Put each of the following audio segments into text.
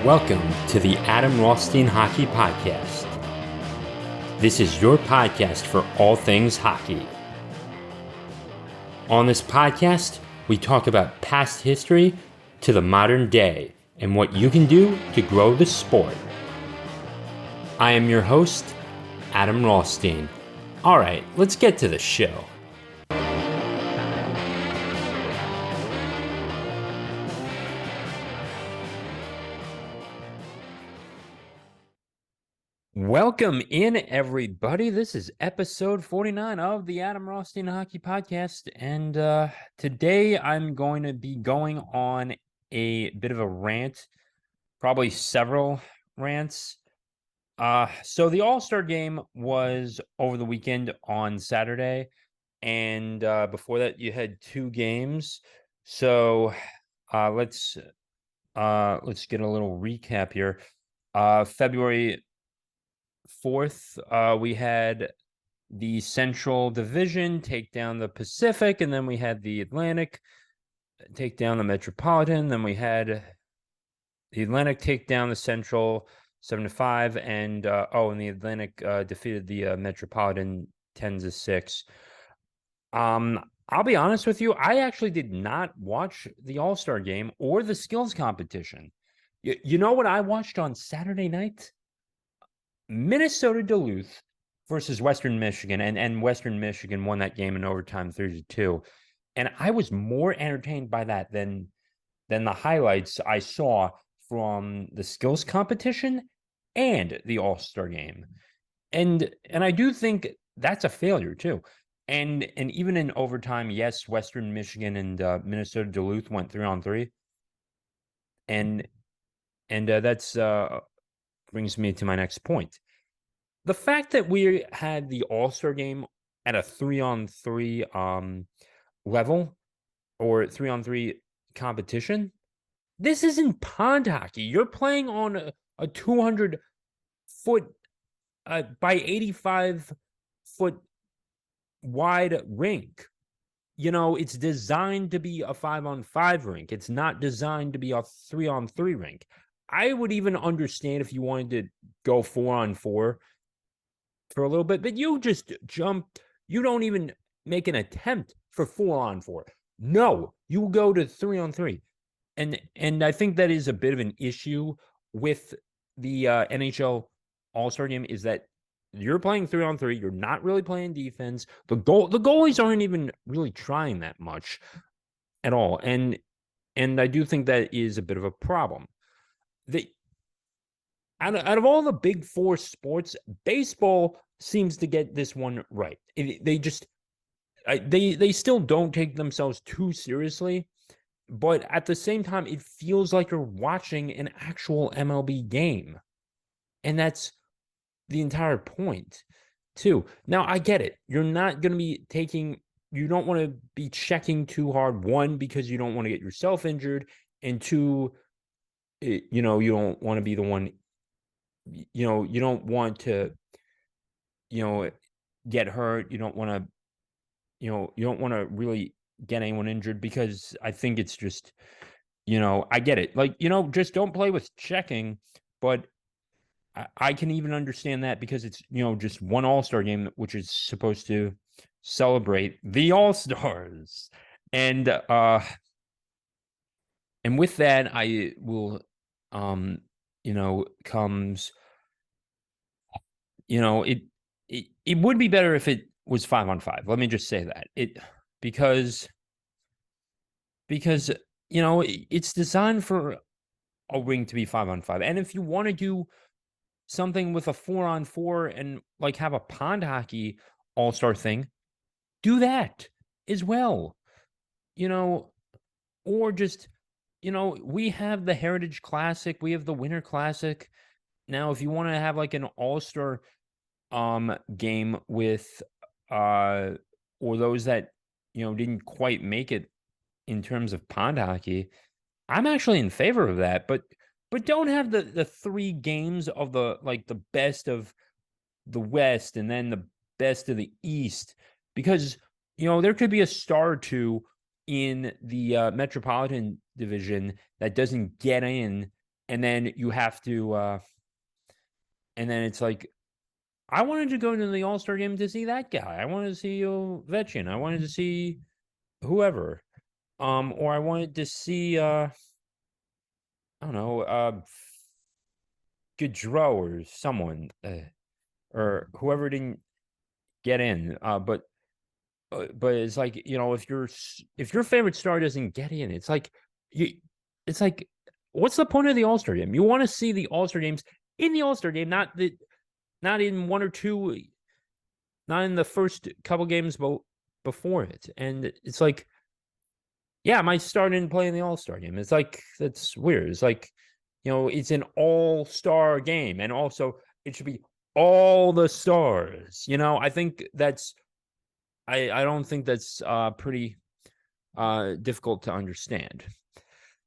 Welcome to the Adam Rothstein Hockey Podcast. This is your podcast for all things hockey. On this podcast, we talk about past history to the modern day and what you can do to grow the sport. I am your host, Adam Rothstein. All right, let's get to the show. Welcome in, everybody. This is episode 49 of the Adam Rothstein Hockey Podcast, and today I'm going to be going on a bit of a rant, probably several rants. So the All-Star Game was over the weekend on Saturday, and before that you had two games. So let's get a little recap here. February 4th, we had the Central Division take down the Pacific, and then we had the Atlantic take down the Metropolitan. Then we had the Atlantic take down the Central 7-5, and the Atlantic defeated the Metropolitan 10-6. I'll be honest with you, I actually did not watch the All-Star Game or the skills competition. You know what I watched on Saturday night? Minnesota Duluth versus Western Michigan, and Western Michigan won that game in overtime 3-2. And I was more entertained by that than the highlights I saw from the skills competition and the All-Star Game. And I do think that's a failure too. And even in overtime, yes, Western Michigan and Minnesota Duluth went 3-on-3. And that's brings me to my next point. The fact that we had the All-Star Game at a 3-on-3 level or 3-on-3 competition, this isn't pond hockey. You're playing on a 200-foot by 85-foot wide rink. You know, it's designed to be a 5-on-5 rink. It's not designed to be a 3-on-3 rink. I would even understand if you wanted to go 4-on-4 for a little bit, but you just jump. You don't even make an attempt for 4-on-4. No, you go to 3-on-3. And I think that is a bit of an issue with the NHL All-Star Game, is that you're playing 3-on-3. You're not really playing defense. The goalies aren't even really trying that much at all. And I do think that is a bit of a problem. Out of all the big four sports, baseball seems to get this one right. They still don't take themselves too seriously, but at the same time, it feels like you're watching an actual MLB game. And that's the entire point, too. Now, I get it. You're not going to be you don't want to be checking too hard. One, because you don't want to get yourself injured. And two, you don't want to be the one, you don't want to, get hurt. You don't want to, you don't want to really get anyone injured, because I think it's just, I get it. Like, just don't play with checking. But I can even understand that, because it's, just one All-Star game, which is supposed to celebrate the All-Stars. And with that, I will, comes, it would be better if it was 5-on-5. Let me just say that because it's designed for a ring to be 5-on-5. And if you want to do something with a 4-on-4 and like have a pond hockey all-star thing, do that as well. Or just, we have the Heritage Classic, we have the Winter Classic. Now, if you want to have like an all-star game with or those that didn't quite make it in terms of pond hockey, I'm actually in favor of that. But don't have the three games of the best of the West and then the best of the East, because there could be a star or two in the Metropolitan Division that doesn't get in, and then you have to, and then it's like, I wanted to go to the All-Star game to see that guy. I wanted to see Ovechkin. I wanted to see whoever. Or I wanted to see I don't know, Gaudreau or someone, or whoever didn't get in. But it's like, if your favorite star doesn't get in, it's like, what's the point of the All-Star game? You want to see the All-Star games in the All-Star game, not in one or two, not in the first couple games before it. And it's like, yeah, my star didn't play in the All-Star game. It's like, that's weird. It's like, it's an all-star game, and also it should be all the stars. I think I don't think that's pretty difficult to understand.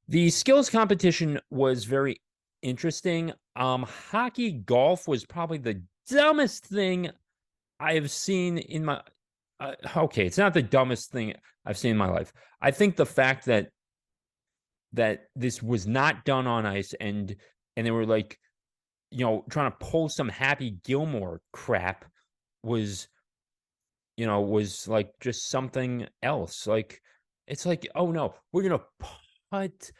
The skills competition was very interesting. Hockey golf was probably the dumbest thing I have seen in my. Okay, it's not the dumbest thing I've seen in my life. I think the fact that this was not done on ice, and they were like, trying to pull some Happy Gilmore crap was like just something else. Like, it's like, oh no, we're gonna put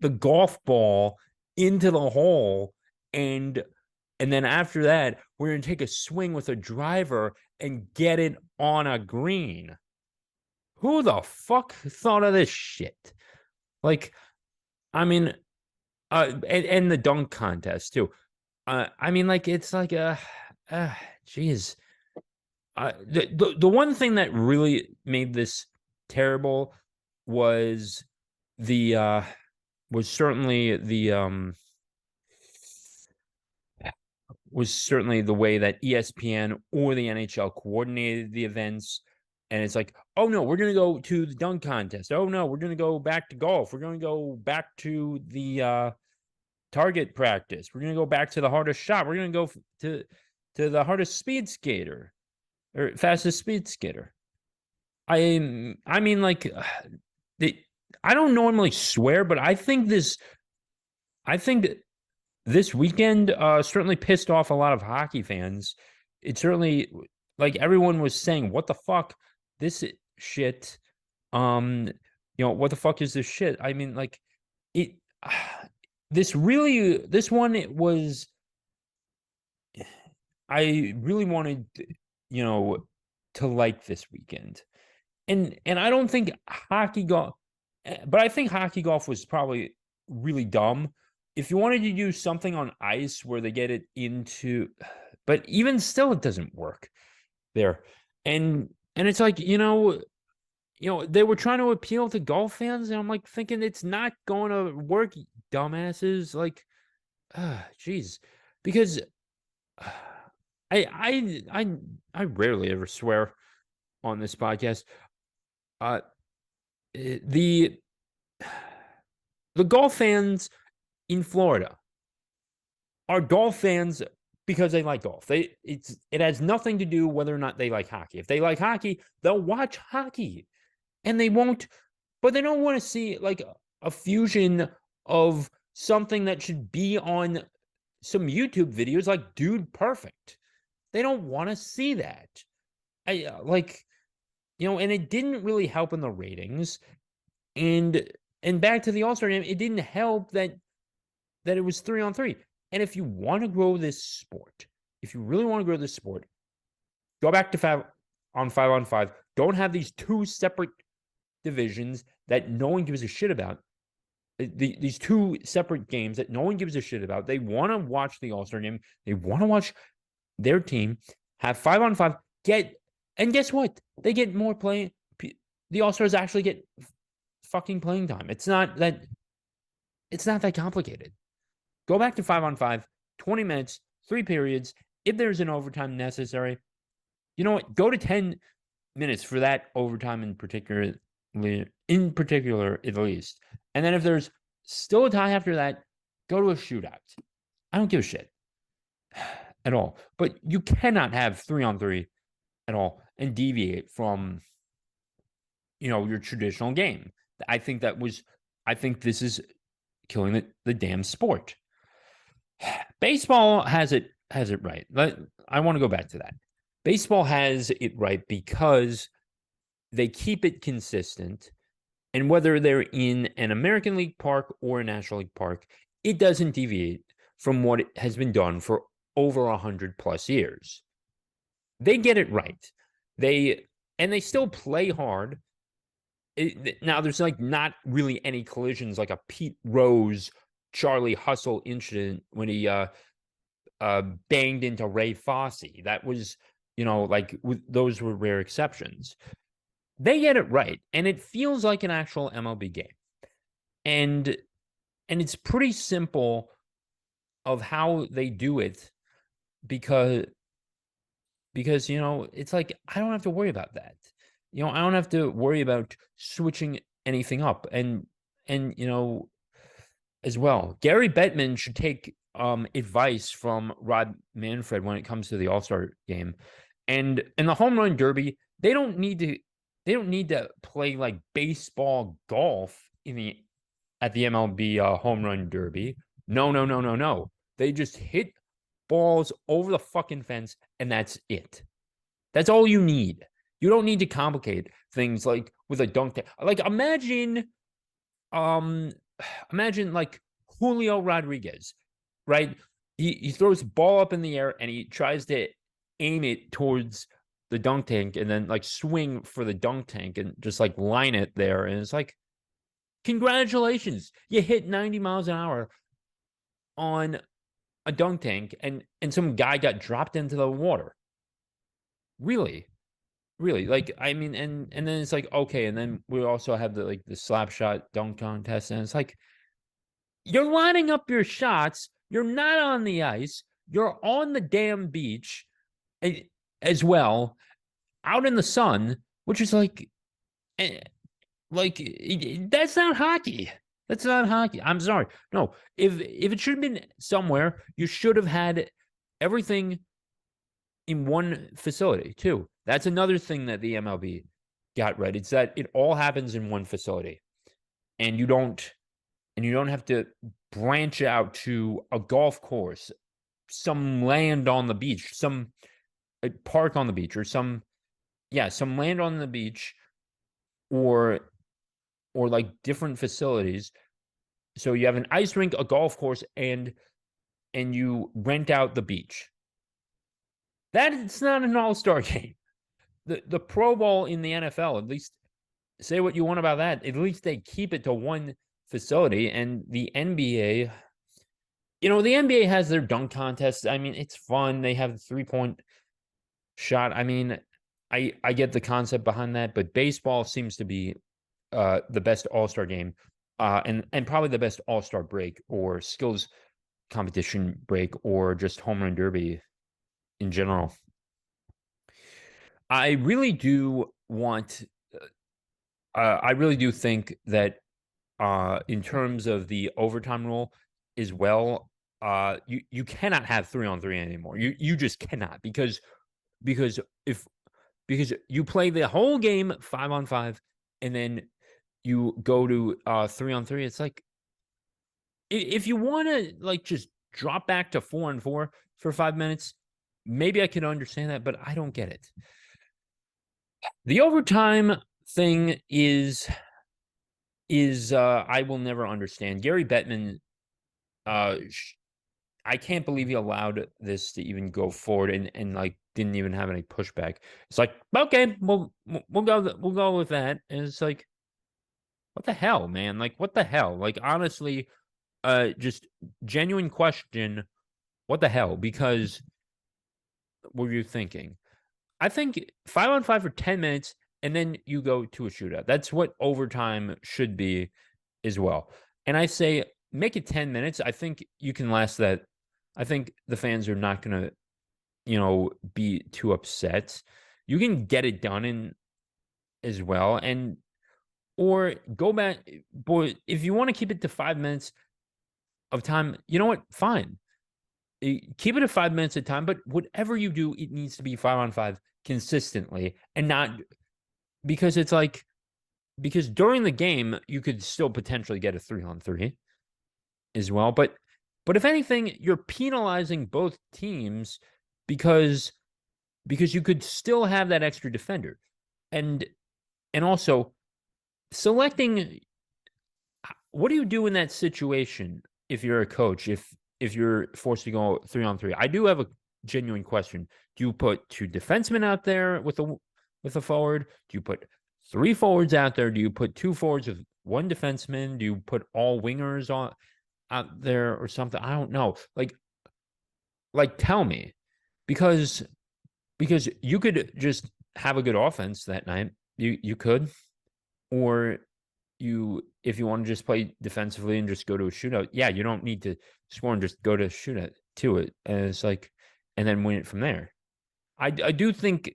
the golf ball into the hole, and then after that, we're gonna take a swing with a driver and get it on a green. Who the fuck thought of this shit? Like, I mean, and the dunk contest too. I mean, like, it's like geez. The one thing that really made this terrible was certainly the way that ESPN or the NHL coordinated the events. And it's like, oh no, we're going to go to the dunk contest. Oh no, we're going to go back to golf. We're going to go back to the target practice. We're going to go back to the hardest shot. We're going to go to the hardest speed skater or fastest speed skater. I mean, like, I don't normally swear, but I think this weekend certainly pissed off a lot of hockey fans. It certainly, like, everyone was saying, what the fuck, this shit, what the fuck is this shit? I mean, like, it, this one, it was, I really wanted, to like this weekend. And I don't think hockey golf, but I think hockey golf was probably really dumb. If you wanted to do something on ice where they get it into, but even still, it doesn't work there. And it's like, they were trying to appeal to golf fans, and I'm like thinking it's not going to work, dumbasses. Like, geez, because I rarely ever swear on this podcast. The golf fans in Florida are golf fans because they like golf. It has nothing to do whether or not they like hockey. If they like hockey, they'll watch hockey, and they won't. But they don't want to see like a fusion of something that should be on some YouTube videos, like Dude Perfect. They don't want to see that. And it didn't really help in the ratings. And back to the All-Star game, it didn't help that it was 3-on-3. And if you want to grow this sport, if you really want to grow this sport, go back to 5-on-5. Don't have these two separate divisions that no one gives a shit about. These two separate games that no one gives a shit about. They want to watch the All-Star game. They want to watch their team have 5-on-5. And guess what? They get more playing. The All-Stars actually get fucking playing time. It's not that complicated. Go back to 5-on-5, 20 minutes, 3 periods. If there's an overtime necessary, you know what? Go to 10 minutes for that overtime in particular, at least. And then if there's still a tie after that, go to a shootout. I don't give a shit at all. But you cannot have 3-on-3 at all and deviate from, your traditional game. I think this is killing the damn sport. Baseball has it right. I want to go back to that. Baseball has it right because they keep it consistent. And whether they're in an American League park or a National League park, it doesn't deviate from what has been done for over 100 plus years. They get it right. They still play hard. Now there's like not really any collisions like a Pete Rose, Charlie Hustle incident when he banged into Ray Fosse. That was, like those were rare exceptions. They get it right, and it feels like an actual MLB game. And it's pretty simple of how they do it because it's like I don't have to worry about that. I don't have to worry about switching anything up. And as well, Gary Bettman should take advice from Rob Manfred when it comes to the All-Star game. And in the home run derby, they don't need to play like baseball golf at the MLB home run derby. No. They just hit balls over the fucking fence, and that's it. That's all you need. You don't need to complicate things like with a dunk tank. Like imagine like Julio Rodriguez, right? He throws the ball up in the air and he tries to aim it towards the dunk tank and then like swing for the dunk tank and just like line it there. And it's like, congratulations, you hit 90 miles an hour on a dunk tank and some guy got dropped into the water. Really? Like, I mean, and then it's like, okay, and then we also have the slap shot dunk contest, and it's like, you're lining up your shots, you're not on the ice, you're on the damn beach as well, out in the sun, which is like that's not hockey. That's not hockey. I'm sorry. No, if it should have been somewhere, you should have had everything in one facility too. That's another thing that the MLB got right. It's that it all happens in one facility, and you don't have to branch out to a golf course, some land on the beach, some park on the beach, or some land on the beach, or like different facilities. So you have an ice rink, a golf course, and you rent out the beach. That's not an all-star game. The Pro Bowl in the NFL, at least, say what you want about that, at least they keep it to one facility. And the NBA, the NBA has their dunk contest. I mean, it's fun. They have the 3-point shot. I mean, I get the concept behind that, but baseball seems to be the best all-star game, and probably the best all-star break or skills competition break or just home run derby in general. I really do think that in terms of the overtime rule as well, you cannot have 3-on-3 anymore. You just cannot because you play the whole game 5-on-5 and then you go to 3-on-3. It's like, if you want to like just drop back to 4-on-4 for 5 minutes, maybe I can understand that, but I don't get it. The overtime thing is I will never understand. Gary Bettman, I can't believe he allowed this to even go forward and like didn't even have any pushback. It's like, okay, we'll go with that. And it's like, what the hell, man? Like, what the hell? Like, honestly, just genuine question. What the hell? Because what were you thinking? I think 5-on-5 for 10 minutes, and then you go to a shootout. That's what overtime should be as well. And I say, make it 10 minutes. I think you can last that. I think the fans are not going to, be too upset. You can get it done in as well. Or go back, boy, if you want to keep it to 5 minutes of time, you know what? Fine. Keep it at 5 minutes at a time, but whatever you do, it needs to be 5-on-5 consistently, and not because it's like, because during the game, you could still potentially get a 3-on-3. as well. But if anything, you're penalizing both teams because you could still have that extra defender. And also selecting, what do you do in that situation if you're a coach, if you're forced to go 3-on-3? I do have a genuine question. Do you put two defensemen out there with a forward? Do you put three forwards out there? Do you put two forwards with one defenseman? Do you put all wingers out there or something? I don't know. Like tell me, because you could just have a good offense that night. You could, or if you want to just play defensively and just go to a shootout, yeah, you don't need to score and just go to shootout to it. And it's like, and then win it from there. I do think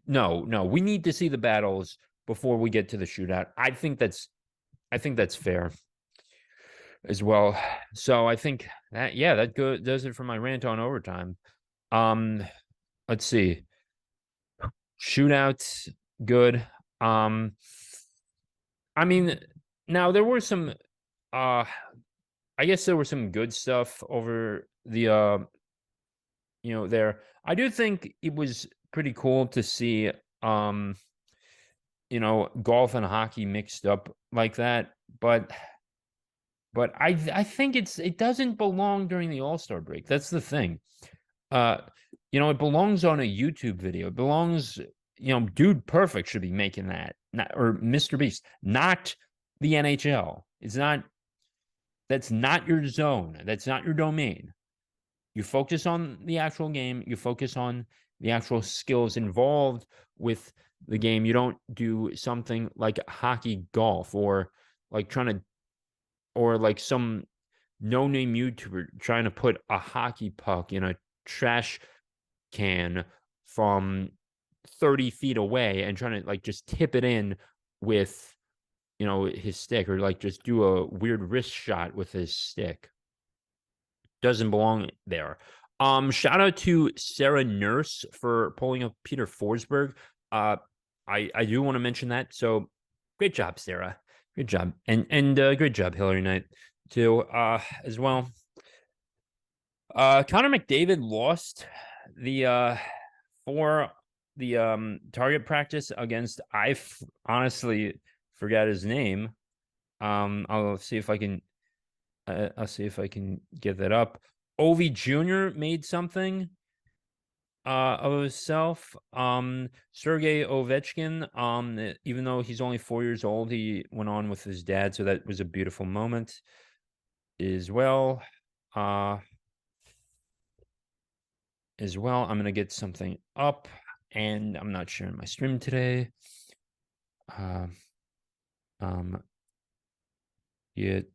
no, we need to see the battles before we get to the shootout. I think that's fair as well. So I think that does it for my rant on overtime. Let's see. Shootouts, good. I mean, now there were some I guess there was some good stuff over the there. I do think it was pretty cool to see golf and hockey mixed up like that, but I think it doesn't belong during the All-Star break. That's the thing. It belongs on a YouTube video. It belongs, Dude Perfect should be making that, or Mr. Beast, not the NHL. That's not your zone. That's not your domain. You focus on the actual game. You focus on the actual skills involved with the game. You don't do something like hockey golf or like some no-name YouTuber trying to put a hockey puck in a trash can from 30 feet away and trying to just tip it in with his stick, or just do a weird wrist shot with his stick. Doesn't belong there. Shout out to Sarah Nurse for pulling up Peter Forsberg. I do want to mention that. So great job, Sarah. Good job. And great job, Hillary Knight, too, as well. Connor McDavid lost the for the target practice against, honestly forgot his name. I'll see if I can get that up. Ovi Jr. made something of himself. Sergei Ovechkin, even though he's only 4 years old, he went on with his dad, so that was a beautiful moment as well. I'm gonna get something up, and I'm not sharing my stream today. Get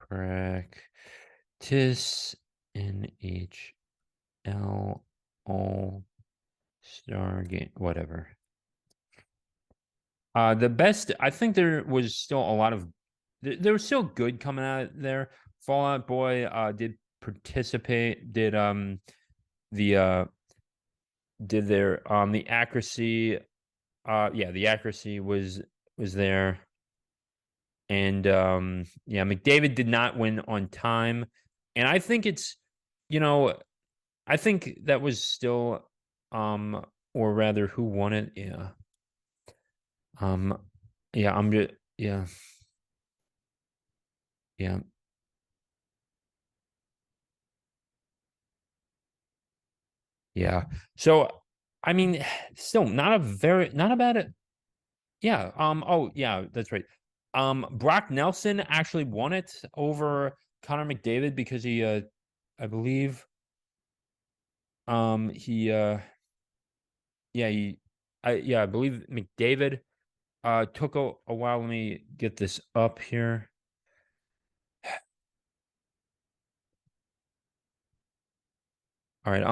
practice NHL All-Star game, whatever. The best, I think there was still a lot of, there was still good coming out there. Fall Out Boy did participate, did the accuracy, the accuracy was there. And McDavid did not win on time. And I think it's, I think that was still, or rather, who won it? Yeah. I'm just, yeah. Yeah. Yeah. So, I mean, still not a bad. Yeah. Oh, yeah, that's right. Brock Nelson actually won it over Connor McDavid because he, I believe, I believe McDavid took a while. Let me get this up here. All right,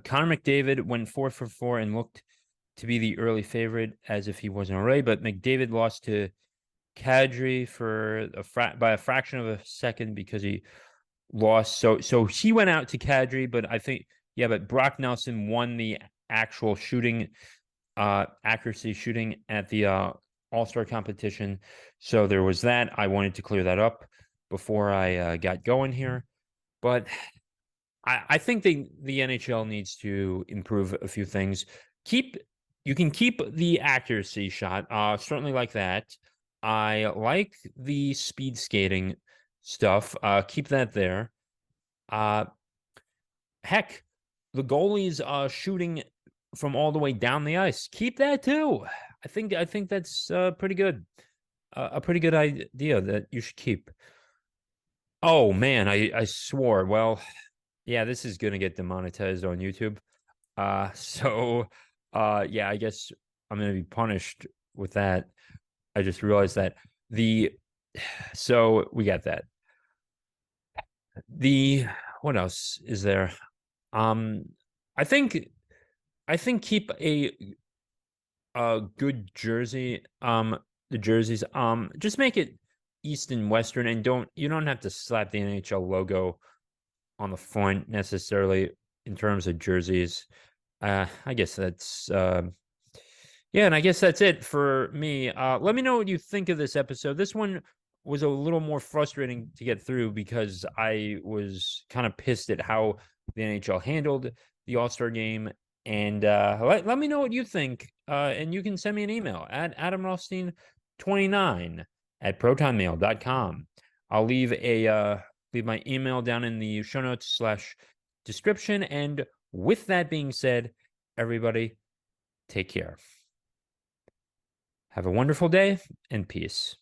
Connor McDavid went 4 for 4 and looked to be the early favorite, as if he wasn't already, but McDavid lost to Kadri for by a fraction of a second because he lost. So he went out to Kadri, but I think, but Brock Nelson won the actual shooting, accuracy shooting at the All-Star competition. So there was that. I wanted to clear that up before I got going here. But I think the NHL needs to improve a few things. You can keep the accuracy shot, certainly like that. I like the speed skating stuff. Keep that there. Uh, heck, the goalies shooting from all the way down the ice. Keep that too. I think that's pretty good. A pretty good idea that you should keep. Oh man, I swore. Well, yeah, this is gonna get demonetized on YouTube. So yeah, I guess I'm gonna be punished with that. I just realized that the so we got that. The what else is there? Um I think keep a good jersey. The jerseys. Just make it East and Western, and you don't have to slap the NHL logo on the front necessarily in terms of jerseys. I guess that's yeah, and I guess that's it for me. Let me know what you think of this episode. This one was a little more frustrating to get through because I was kind of pissed at how the NHL handled the All-Star game. And let me know what you think. And you can send me an email at adamrothstein29 at protonmail.com. I'll leave my email down in the show notes / description. And with that being said, everybody, take care. Have a wonderful day and peace.